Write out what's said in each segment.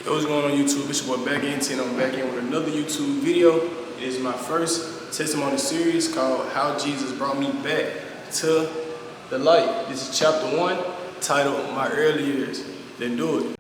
Yo, what's going on YouTube? It's your boy back in, and I'm back in with another YouTube video. It is my first testimony series called How Jesus Brought Me Back to the Light. This is chapter 1, titled My Early Years. Let's do it.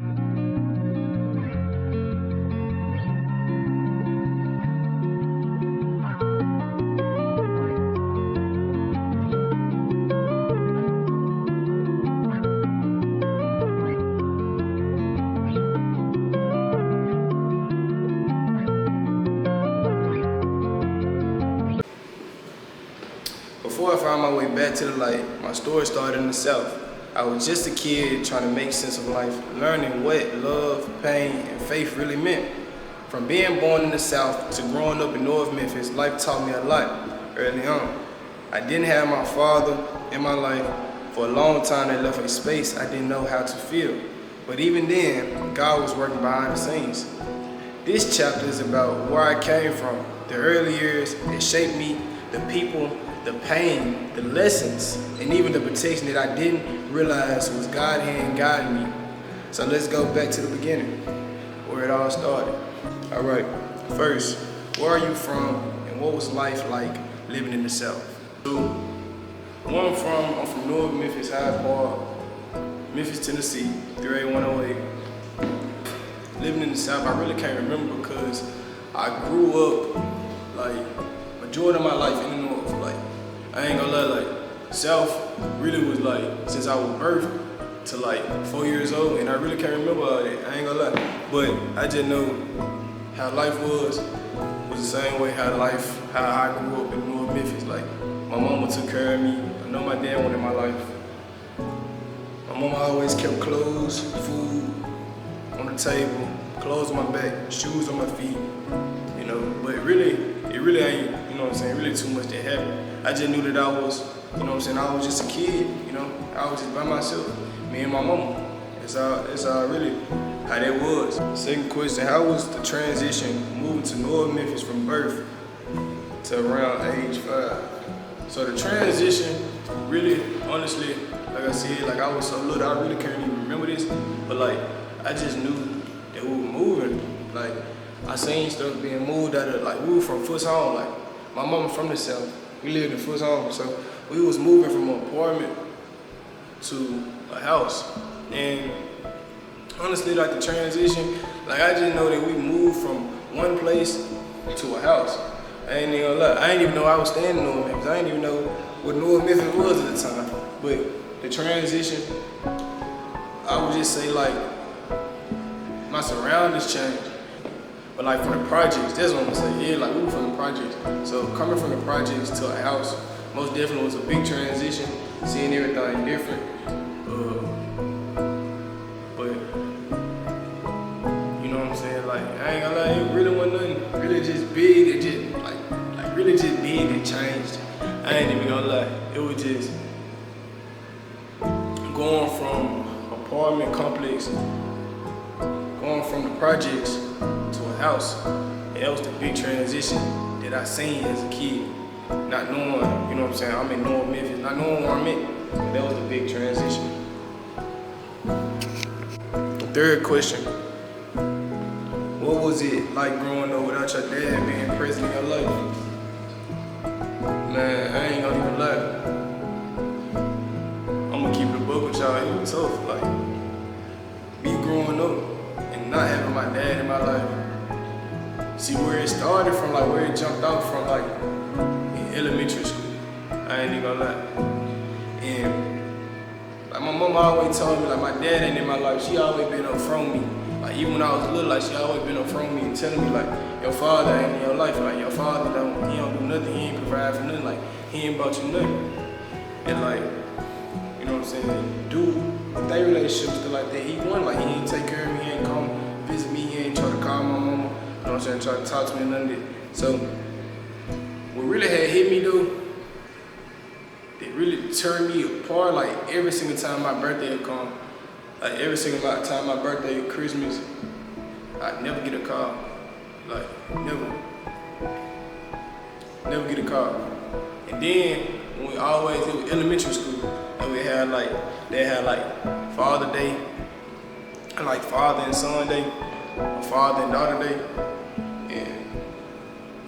Before I found my way back to the light, my story started in the South. I was just a kid trying to make sense of life, learning what love, pain, and faith really meant. From being born in the South to growing up in North Memphis, life taught me a lot early on. I didn't have my father in my life. For a long time, that left a space I didn't know how to fill. But even then, God was working behind the scenes. This chapter is about where I came from, the early years that shaped me, the people, the pain, the lessons, and even the protection that I didn't realize was God hand guiding me. So let's go back to the beginning, where it all started. All right, first, where are you from and what was life like living in the South? So, where I'm from North Memphis, Hyde Park, Memphis, Tennessee, 38108. Living in the South, I really can't remember because I grew up, like, majority of my life in the North. Like, I ain't gonna lie, like, South really was like, since I was birthed to like 4 years old, and I really can't remember all that, I ain't gonna lie. But I just know how life was the same way how I grew up in North Memphis. Like, my mama took care of me. I know my dad wanted my life. My mama always kept clothes, food on the table, clothes on my back, shoes on my feet, you know, but really, it really ain't, you know what I'm saying, really too much that happened. I just knew that I was, you know what I'm saying, I was just a kid, you know, I was just by myself, me and my mama. It's all really how that was. Second question, how was the transition moving to North Memphis from birth to around age 5? So the transition, really, honestly, like I said, like I was so little, I really can't even remember this, but like, I just knew that we were moving. Like, I seen stuff being moved out of, like, we were from Foot's Home. Like, my mama from the South. We lived in Foot's Home. So we was moving from an apartment to a house. And honestly, like, the transition, like, I just know that we moved from one place to a house. I ain't even gonna lie. I didn't even know I was staying in North Memphis. I didn't even know what North Memphis was at the time. But the transition, I would just say, like, my surroundings changed. But like from the projects, that's what I'm gonna say. Yeah, like we were from the projects. So coming from the projects to a house, most definitely was a big transition. Seeing everything different. But you know what I'm saying? Like, I ain't gonna lie, it really wasn't nothing really just big. It just like really just big and changed. I ain't even gonna lie. It was just going from apartment complex, going from the projects to a house. And that was the big transition that I seen as a kid. Not knowing, you know what I'm saying, I'm in North Memphis, not knowing where I'm at. That was the big transition. The third question, what was it like growing up without your dad being present in your life? Man, I ain't gonna even lie. I'm gonna keep it a buck with y'all, it was tough. Like, me growing up and not having my dad in my life. See, where it started from, like where it jumped out from, like in elementary school. I ain't even gonna lie. And like my mama always told me, like, my dad ain't in my life. She always been up from me. Like, even when I was little, like, she always been up from me and telling me, like, your father ain't in your life. Like, your father he don't do nothing. He ain't provide for nothing. Like, he ain't bought you nothing. And like, you know what I'm saying, dude, their relationship still like that. He won, like, he ain't take care of me, he ain't come visit me, he ain't try to call my mama, you know what I'm saying, try to talk to me and none of that. So, what really had hit me though, it really turned me apart, like, every single time my birthday would come, like, every single time my birthday or Christmas, I'd never get a call, like, never get a call. And then, when we always, it was elementary school, and they had like Father Day, and like Father and Son Day. my father and daughter day, and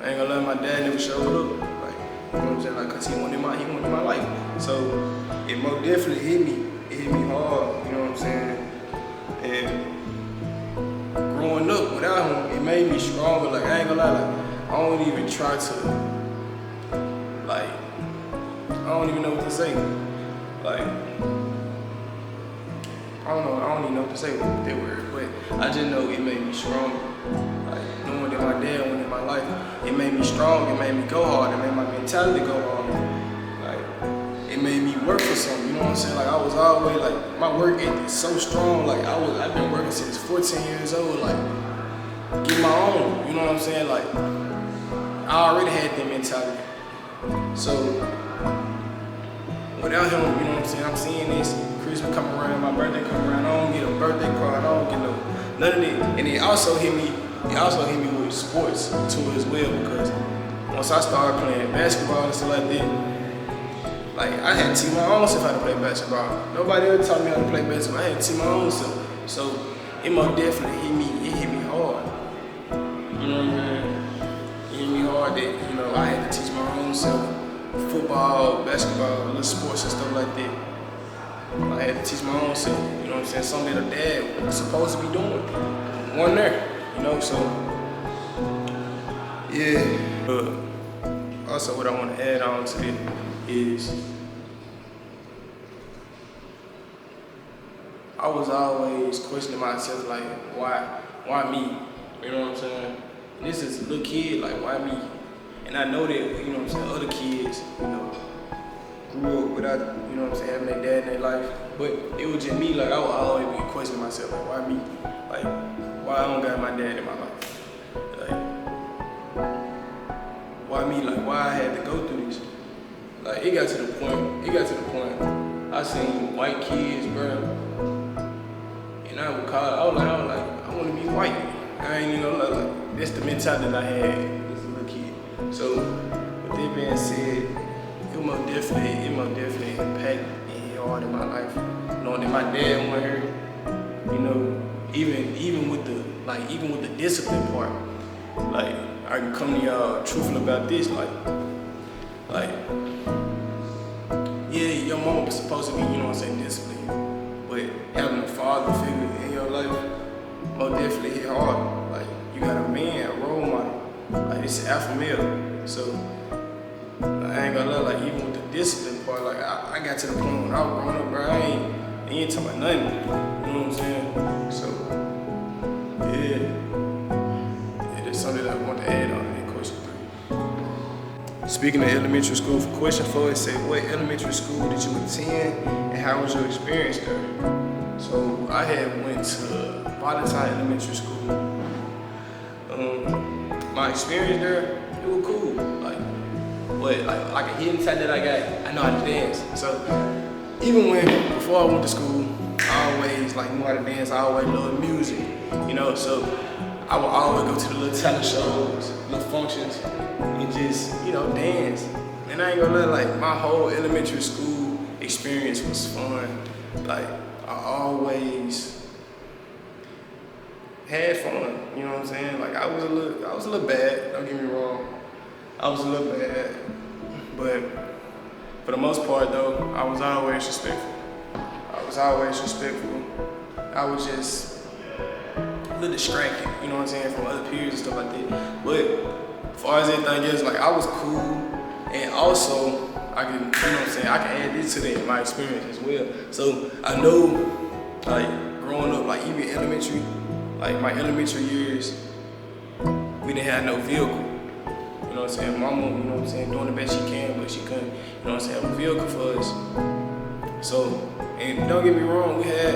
I ain't gonna lie, my dad never showed up. Like, you know what I'm saying? Like, cause he wanted my life. So it most definitely hit me. It hit me hard. You know what I'm saying? And growing up without him, it made me stronger. Like, I ain't gonna lie. Like, I don't even try to. Like, I don't even know what to say. Like, I don't even know what to say with that word, but I just know it made me stronger. Like, knowing that my dad went in my life, it made me strong, it made me go hard, it made my mentality go hard. Like, it made me work for something, you know what I'm saying? Like, I was always, like, my work ethic is so strong. Like, I've been working since 14 years old, like, get my own, you know what I'm saying? Like, I already had that mentality. So, without him, you know what I'm saying? I'm seeing this. Christmas come around, my birthday come around, I don't get a birthday card, I don't get none of that. And it also hit me with sports too as well, because once I started playing basketball and stuff like that, like, I had to teach my own self how to play basketball. Nobody ever taught me how to play basketball. I had to teach my own self. So it most definitely hit me hard. You know what I'm saying? It hit me hard that, you know, I had to teach my own self. Football, basketball, little sports and stuff like that. I had to teach my own self, you know what I'm saying? Something that a dad was supposed to be doing. One there, you know, so yeah. Also, what I want to add on to it is I was always questioning myself, like, why me? You know what I'm saying? And this is a little kid, like, why me? And I know that, you know what I'm saying, other kids, you know, grew up without, you know what I'm saying, having their dad in their life. But it was just me, like, I would always be questioning myself, like, why me? Like, why I don't got my dad in my life? Like, why me? Like, why I had to go through this? Like, it got to the point, I seen white kids, bro, and I was like, I want to be white. I ain't even gonna lie, like, that's the mentality that I had as a little kid. So, with that being said, it most definitely impacted and hit hard in my life. Knowing that my dad wasn't here, you know, even with the discipline part, like, I can come to y'all truthful about this, like, yeah, your mom was supposed to be, you know what I'm saying, disciplined, but having a father figure in your life most definitely hit hard. Like, you got a man, a role model, like, it's alpha male, so I ain't gonna lie, like, even with the discipline part, like, I got to the point when I was growing up, bro, I ain't talking about nothing, you know what I'm saying? So, yeah, that's something that I want to add on in question 3. Speaking of elementary school, for question 4, it said, what elementary school did you attend, and how was your experience there? So, I had went to Valentine Elementary School. My experience there, it was cool, like, but like a hidden talent that I got, I know how to dance. So even before I went to school, I always like knew how to dance. I always loved music, you know. So I would always go to the little talent shows, little functions, and just, you know, dance. And I ain't gonna lie, like, my whole elementary school experience was fun. Like, I always had fun, you know what I'm saying? Like, I was a little bad, don't get me wrong. I was a little bad, but for the most part though, I was always respectful. I was just a little distracted, you know what I'm saying, from other peers and stuff like that. But as far as everything else, like, I was cool, and also I can, you know what I'm saying, I can add this to that in my experience as well. So I know, like, growing up, like, even elementary, like, my elementary years, we didn't have no vehicle. You know what I'm saying? Mama, you know what I'm saying, doing the best she can, but she couldn't, you know what I'm saying, have a vehicle for us. So, and don't get me wrong, we had,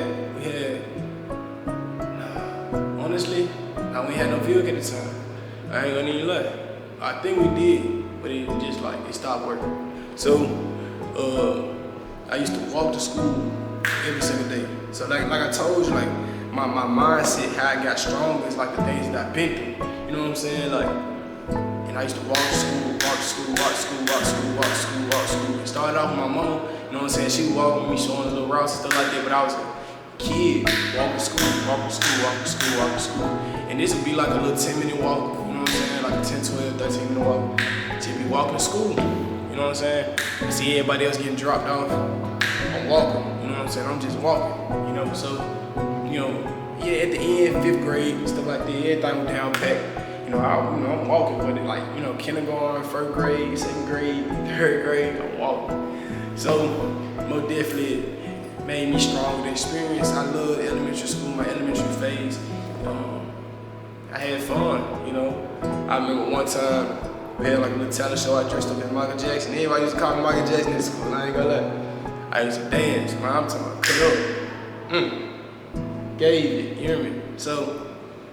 honestly, we had no vehicle at the time. I ain't gonna even lie. I think we did, but it just, like, it stopped working. So, I used to walk to school every single day. So, like I told you, like, my mindset, how I got stronger is like the things that I've been through. You know what I'm saying? Like, and I used to walk to school. It started off with my mom, you know what I'm saying? She would walk with me, showing the little routes and stuff like that, but I was a kid, walking to school. And this would be like a little 10-minute walk, you know what I'm saying? Like a 10, 12, 13-minute walk. Just be walking to school, you know what I'm saying? I see everybody else getting dropped off. I'm walking, you know what I'm saying? I'm just walking, you know? So, you know, yeah, at the end, 5th grade, stuff like that, everything was down packed. You know, I'm walking with it, like, you know, kindergarten, 1st grade, 2nd grade, 3rd grade, I'm walking. So, most definitely made me strong with the experience. I loved elementary school, my elementary phase. I had fun, you know. I remember one time we had like a little talent show. I dressed up as Michael Jackson. Everybody used to call me Michael Jackson in school, I ain't gonna lie. I used to dance, man. I'm talking about cut up. Gave it, you hear me? So,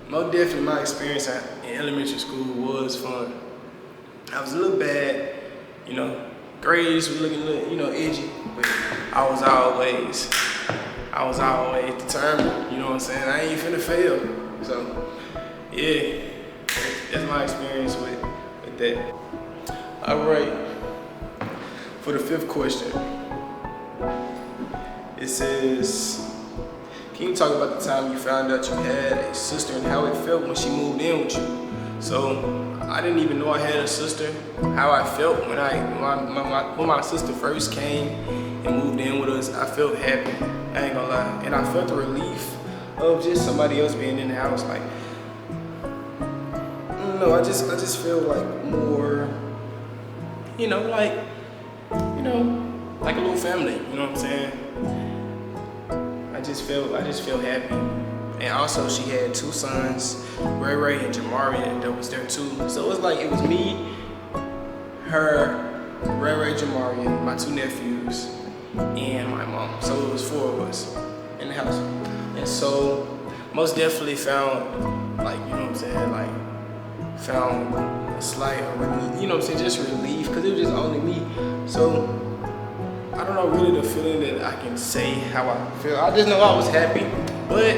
most definitely my experience in elementary school was fun. I was a little bad, you know. Grades were looking a little, you know, edgy, but I was always determined, you know what I'm saying? I ain't finna fail. So, yeah, that's my experience with that. All right, for the 5th question, it says, can you talk about the time you found out you had a sister and how it felt when she moved in with you? So, I didn't even know I had a sister. How I felt when my sister first came and moved in with us, I felt happy, I ain't gonna lie. And I felt the relief of just somebody else being in the house. Like, I just feel like more, like a little family, you know what I'm saying? I just feel happy. And also she had 2 sons, Ray Ray and Jamarian, that was there too. So it's like it was me, her, Ray Ray, Jamarian, my 2 nephews, and my mom. So it was 4 of us in the house. And so most definitely found, like, you know what I'm saying, like, found a slight relief, you know what I'm saying, just relief, because it was just only me. So I don't know really the feeling that I can say how I feel. I just know I was happy, but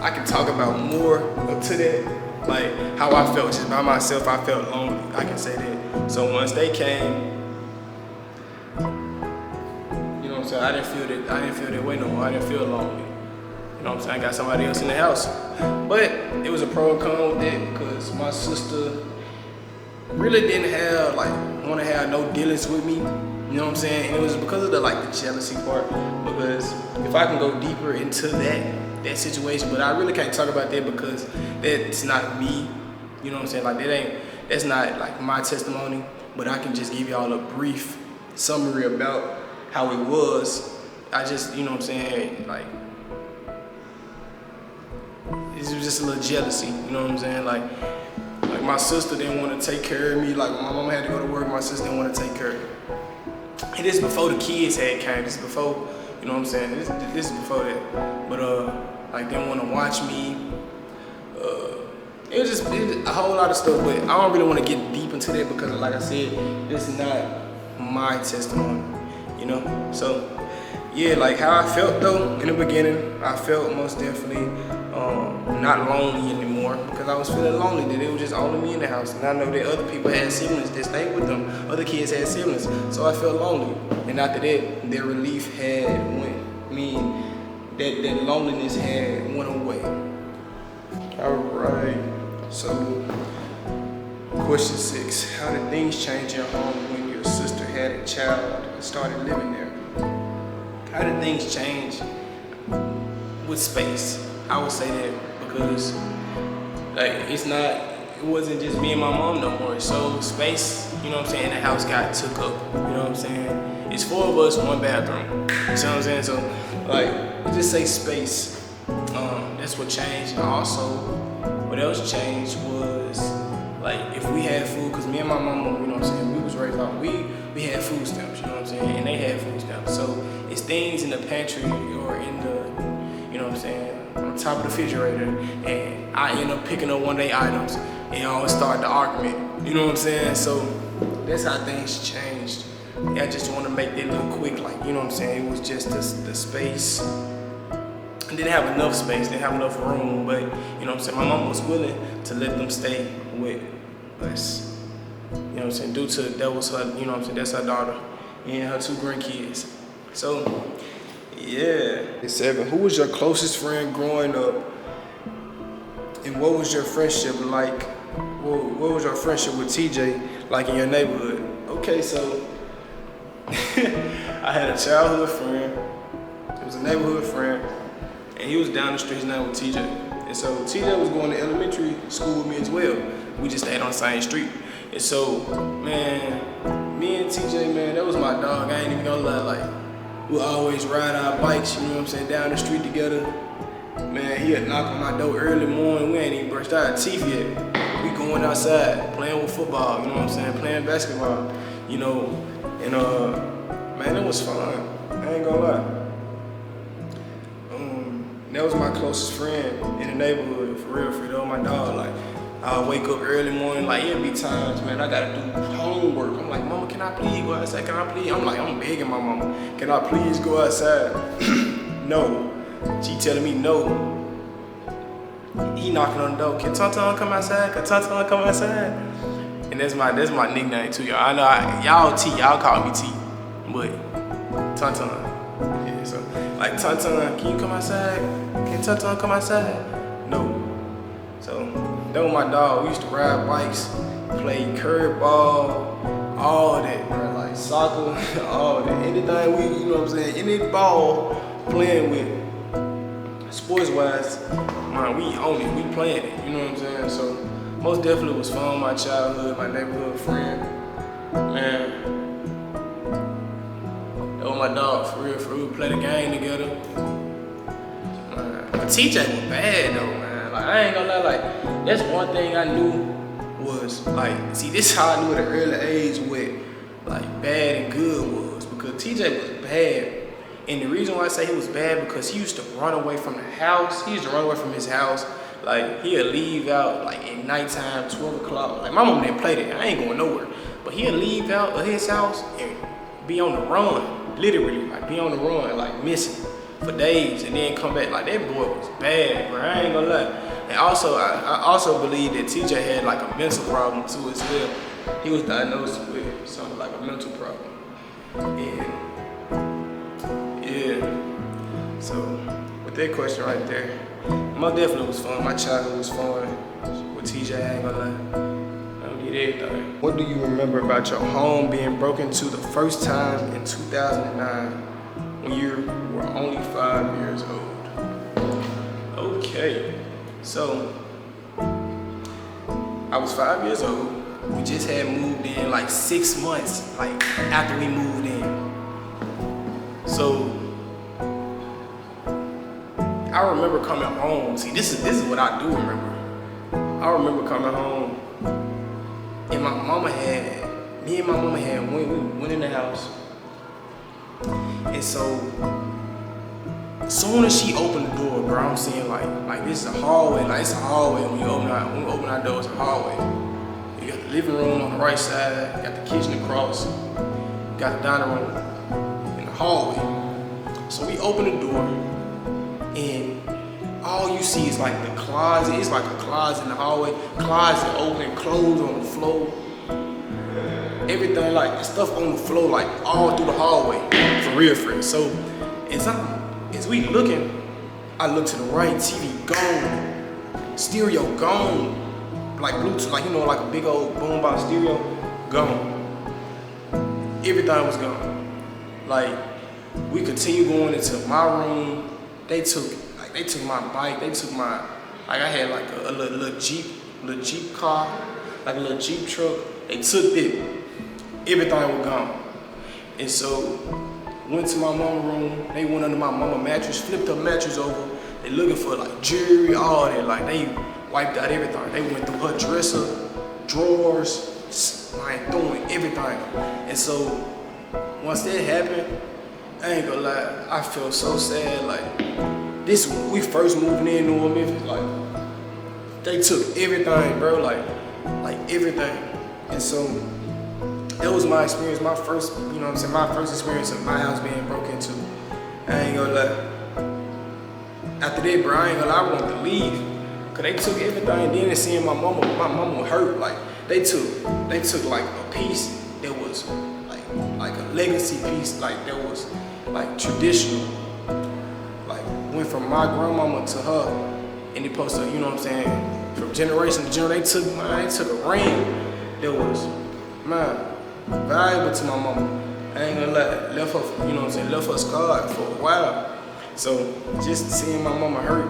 I can talk about more to that, like how I felt just by myself. I felt lonely, I can say that. So once they came, you know what I'm saying, I didn't feel that way no more. I didn't feel lonely. You know what I'm saying? I got somebody else in the house. But it was a pro and con with that because my sister really didn't want to have no dealings with me. You know what I'm saying? And it was because of the jealousy part. Because if I can go deeper into that situation, but I really can't talk about that because that's not me. You know what I'm saying? Like that's not like my testimony. But I can just give y'all a brief summary about how it was. I just, you know what I'm saying, like, it was just a little jealousy, you know what I'm saying? Like my sister didn't want to take care of me. Like my mom had to go to work, my sister didn't want to take care of me. And this is before the kids had came. This is before, you know what I'm saying? This is before that. But like didn't want to watch me. It was just a whole lot of stuff. But I don't really want to get deep into that because, like I said, this is not my testimony, you know. So yeah, like how I felt though in the beginning, I felt most definitely not lonely anymore because I was feeling lonely that it was just only me in the house. And I know that other people had siblings that stayed with them. Other kids had siblings. So I felt lonely. And after that, their relief had went. I mean, that loneliness had went away. All right. So, question 6. How did things change in your home when your sister had a child and started living there? How did things change with space? I would say that because it wasn't just me and my mom no more. So space, you know what I'm saying, the house got took up, you know what I'm saying? It's 4 of us, 1 bathroom, you know what I'm saying? So just say space, that's what changed. And also, what else changed was, if we had food, because me and my mom, you know what I'm saying, we was raised off, we had food stamps, you know what I'm saying, and they had food stamps. So it's things in the pantry or in the, you know what I'm saying, on top of the refrigerator, and I end up picking up one day items, and always start the argument, you know what I'm saying? So that's how things changed. I just want to make that look quick, you know what I'm saying? It was just the space. I didn't have enough space, didn't have enough room, but you know what I'm saying? My mom was willing to let them stay with us. You know what I'm saying? Due to that was her, you know what I'm saying? That's her daughter and her 2 grandkids. So yeah. 7. Who was your closest friend growing up? And what was your friendship like? What was your friendship with TJ like in your neighborhood? Okay, so I had a childhood friend. It was a neighborhood friend, and he was down the street. His name was TJ. And so TJ was going to elementary school with me as well. We just stayed on the same street. And so, man, me and TJ, man, that was my dog. I ain't even gonna lie. Like, we'll always ride our bikes, you know what I'm saying, down the street together. Man, he'd knock on my door early morning. We ain't even brushed our teeth yet. We going outside, playing with football, you know what I'm saying, playing basketball, you know. And man, it was fun. I ain't gonna lie. That was my closest friend in the neighborhood, for real, that was my dog. Like, I'll wake up early morning, like, it'll be times, man, I gotta do homework. I'm like, mama, can I please go outside? Can I please? I'm begging my mama, can I please go outside? No. She telling me no. He knocking on the door, can Tonton come outside? Can Tonton come outside? And that's my nickname too, y'all. I know y'all T, y'all call me T, but Tonton. Yeah, so like, Tonton, can you come outside? Can Tonton come outside? No. So that was my dog. We used to ride bikes, play curveball, all that, bro. Like soccer, all that. Anything we, you know what I'm saying, any ball playing with, sports wise, man, we own it, we playing it, you know what I'm saying? So most definitely was fun, my childhood, my neighborhood friend. Man, that was my dog, for real, we play the game together. Man, but TJ was bad though, man. Like, I ain't gonna lie, like, that's one thing I knew was, like, see, this is how I knew at an early age what, like, bad and good was, because TJ was bad. And the reason why I say he was bad, because he used to run away from the house. He used to run away from his house. Like, he'd leave out, like, at nighttime, 12 o'clock. Like, my mom didn't play that. I ain't going nowhere. But he'd leave out of his house and be on the run. Literally, like, be on the run, like, missing for days, and then come back. Like, that boy was bad, bro. I ain't gonna lie. And also, I also believe that TJ had, like, a mental problem, too, as well. He was diagnosed with something like a mental problem. And yeah, so with that question right there, most definitely was fun. My childhood was fun with TJ, I ain't gonna lie. I did everything. What do you remember about your home being broken into the first time in 2009 when you were only 5 years old? Okay, so I was 5 years old. We just had moved in like 6 months, like after we moved in. So I remember coming home. See, this is what I do remember. I remember coming home, and me and my mama went in the house. And so, as soon as she opened the door, bro, I'm seeing like this is a hallway. Like, it's a hallway when we open our door, it's a hallway. You got the living room on the right side, you got the kitchen across, you got the dining room in the hallway. So we open the door, and all you see is like the closet. It's like a closet in the hallway. Closet open, clothes on the floor. Everything, like, stuff on the floor, like all through the hallway. For real. So as we looking, I look to the right, TV gone. Stereo gone. Like Bluetooth, like, you know, like a big old boombox stereo, gone. Everything was gone. Like, we continued going into my room. They took my bike. They took my, like, I had like a little Jeep car, like a little Jeep truck. They took it. Everything was gone. And so, went to my mama's room. They went under my mama's mattress, flipped her mattress over. They looking for like jewelry, all that. Like, they wiped out everything. They went through her dresser, drawers, like throwing everything. And so, once that happened, I ain't gonna lie, I felt so sad. Like, this, we first moving in New Memphis, like, they took everything, bro, like everything. And so, that was my experience, my first, you know what I'm saying, my first experience of my house being broke into. I ain't gonna lie. After that, bro, I ain't gonna lie, I wanted to leave. Cause they took everything, then and seeing my mama hurt. Like, they took like a piece that was like a legacy piece, like that was like traditional. Like, went from my grandmama to her, and they supposed to, you know what I'm saying, from generation to generation, they took a ring that was, valuable to my mama. I ain't gonna lie, left her, you know what I'm saying, left her scarred for a while. So just seeing my mama hurt,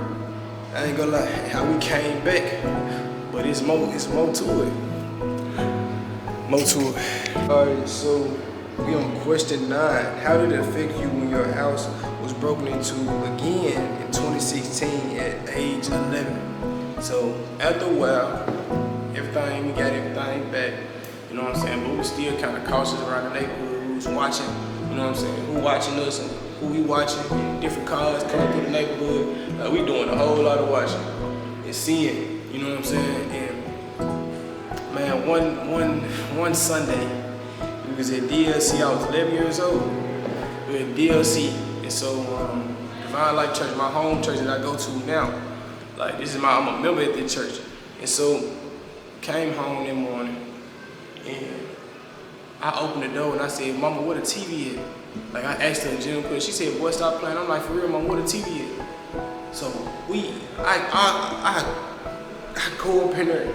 I ain't gonna lie, how we came back, but it's more to it. More to it. Alright, so we on question 9. How did it affect you when your house was broken into again in 2016 at age 11? So after a while, we got everything back, you know what I'm saying, but we were still kind of cautious around the neighborhood, who's watching, you know what I'm saying, who watching us and who we watching, and different cars coming through the neighborhood. We doing a whole lot of watching and seeing, you know what I'm saying. And man, one Sunday, we was at DLC. I was 11 years old. We were at DLC, and so Divine Life Church, my home church that I go to now. Like I'm a member at the church, and so came home that morning, and I opened the door and I said, "Mama, where the TV at?" Like I asked her in general, she said, "Boy, stop playing." I'm like, "For real, Mama, where the TV at?" So I go up in there.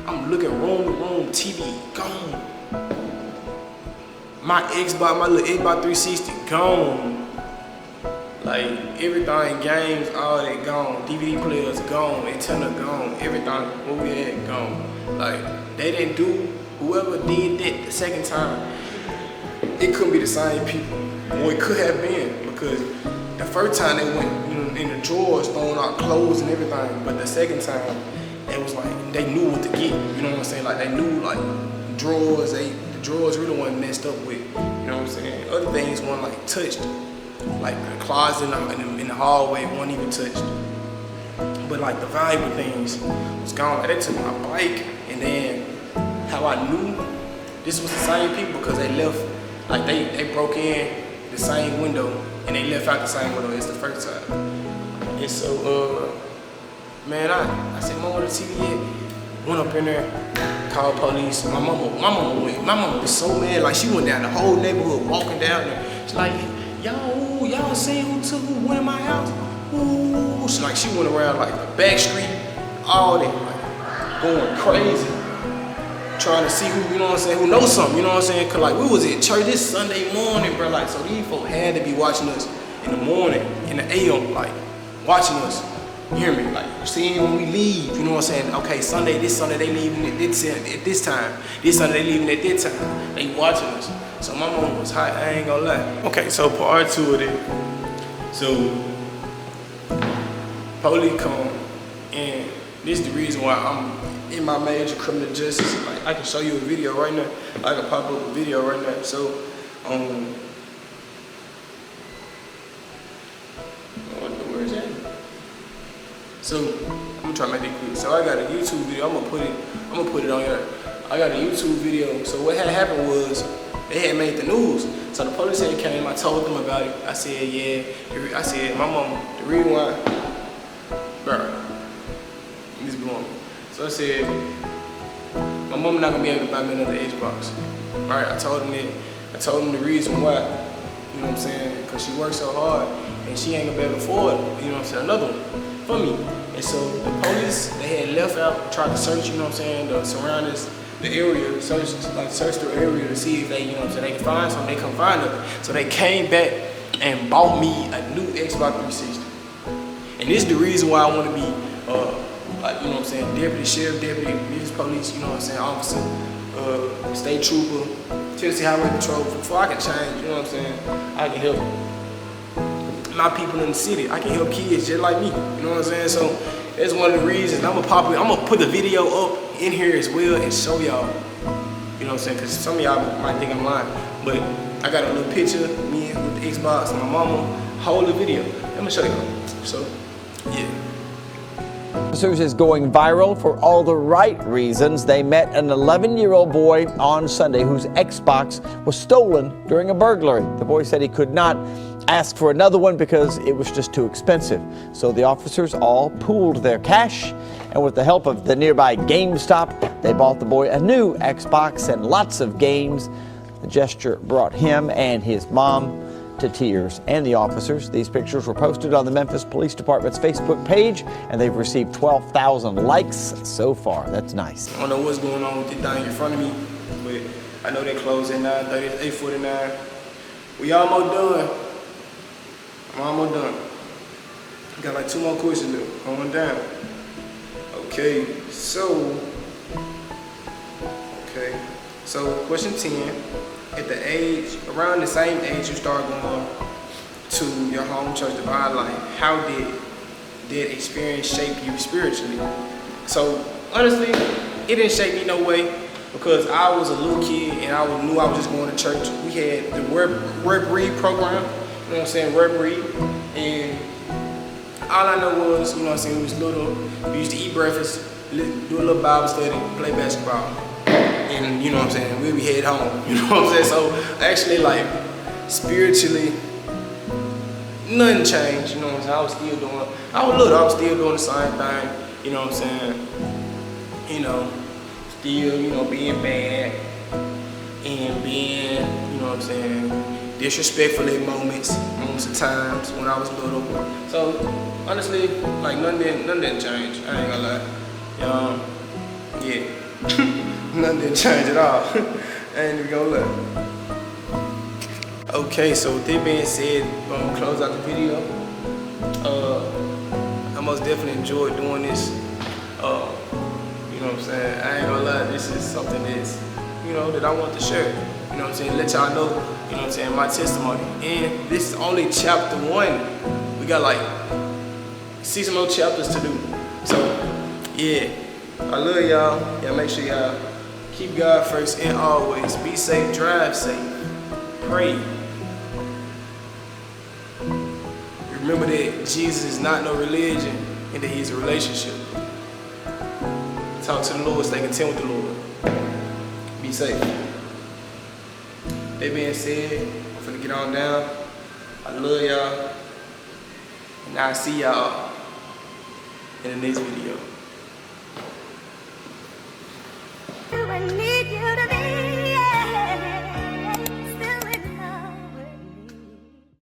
I'm looking room to room, TV gone. My little Xbox 360 gone. Like everything, games, all that gone. DVD players gone, antenna gone, everything what we had gone. Like they didn't do, whoever did that the second time, it couldn't be the same people. Or it could have been, because the first time they went in the drawers throwing out clothes and everything, but the second time it was like they knew what to get. You know what I'm saying? Like they knew like drawers. The drawers really wasn't messed up with. You know what I'm saying? Other things weren't like touched. Like the closet in the hallway wasn't even touched. But like the valuable things was gone. Like they took my bike, and then how I knew this was the same people, because they left, like they broke in the same window and they left out the same window as the first time. And so man, I said, "Mama, where the TV at?" Went up in there, called police. My mama was so mad, like she went down the whole neighborhood, walking down there. She's like, y'all seen who went in my house? Ooh. She went around like the back street, all that, like going crazy, trying to see who, you know what I'm saying, who knows something, you know what I'm saying? Cause like we was at church this Sunday morning, bro. Like, so these folks had to be watching us in the morning, in the AM, like watching us. You hear me? Like seeing when we leave, you know what I'm saying? Okay, this Sunday they leaving at this time. This Sunday they leaving at this time. They watching us. So my mom was hot, I ain't gonna lie. Okay, so part 2 of it. So police come, and this is the reason why I'm in my major criminal justice. Like I can show you a video right now. I can pop up a video right now. So where's that? So I'm gonna try to make it quick. So I got a YouTube video. I'm gonna put it on here. I got a YouTube video. So what had happened was they had made the news. So the police had came. I told them about it. I said, yeah. I said, my mom, the reason why, bro, this blowing me. So I said, my mom not gonna be able to buy me another Xbox. All right. I told them that. I told them the reason why. You know what I'm saying? Because she works so hard and she ain't gonna be able to afford, you know what I'm saying, another one for me. And so the police, they had left out, tried to search, you know what I'm saying, the surroundings, the area, search the area to see if they, you know what I'm saying, they can find something, they couldn't find nothing. So they came back and bought me a new Xbox 360. And this is the reason why I want to be, like, you know what I'm saying, deputy, sheriff, deputy, Memphis police, you know what I'm saying, officer, state trooper, Tennessee Highway Patrol. Before I can change, you know what I'm saying, I can help my people in the city. I can help kids just like me. You know what I'm saying? So that's one of the reasons I'm gonna put the video up in here as well and show y'all. You know what I'm saying? Because some of y'all might think I'm lying, but I got a little picture of me with the Xbox and my mama. Hold the video. Let me show y'all. So yeah. Officers is going viral for all the right reasons. They met an 11-year-old boy on Sunday whose Xbox was stolen during a burglary. The boy said he could not ask for another one because it was just too expensive. So the officers all pooled their cash, and with the help of the nearby GameStop, they bought the boy a new Xbox and lots of games. The gesture brought him and his mom brought to tears and the officers. These pictures were posted on the Memphis Police Department's Facebook page, and they've received 12,000 likes so far. That's nice. I don't know what's going on with the thing in front of me, but I know they close at 9:30, it's 8:49. We almost done. I'm almost done. Got like 2 more questions left, going down. Okay, so question 10. At the age, around the same age you start going to your home church, Divine Life, how did that experience shape you spiritually? So honestly, it didn't shape me no way, because I was a little kid and I knew I was just going to church. We had the work read program, you know what I'm saying, work read, and all I know was, you know what I'm saying, we was little, we used to eat breakfast, do a little Bible study, play basketball, and you know what I'm saying, we'll be head home, you know what I'm saying. So actually, like, spiritually, nothing changed, you know what I'm saying. I was still doing the same thing, you know what I'm saying, still, being bad and being, you know what I'm saying, disrespectful at moments of times when I was little. So honestly, like, nothing didn't change. I ain't gonna lie. Yeah, nothing didn't change at all. I ain't even gonna lie. Okay, so with that being said, I'm gonna close out the video. I most definitely enjoyed doing this. You know what I'm saying? I ain't gonna lie, this is something that's, that I want to share. You know what I'm saying? Let y'all know, you know what I'm saying, my testimony. And this is only chapter 1. We got like 6 more chapters to do. So, yeah, I love y'all. Y'all make sure y'all keep God first and always. Be safe, drive safe, pray. Remember that Jesus is not no religion and that he's a relationship. Talk to the Lord, stay content with the Lord. Be safe. That being said, I'm finna get on down. I love y'all. And I'll see y'all in the next video. I need you to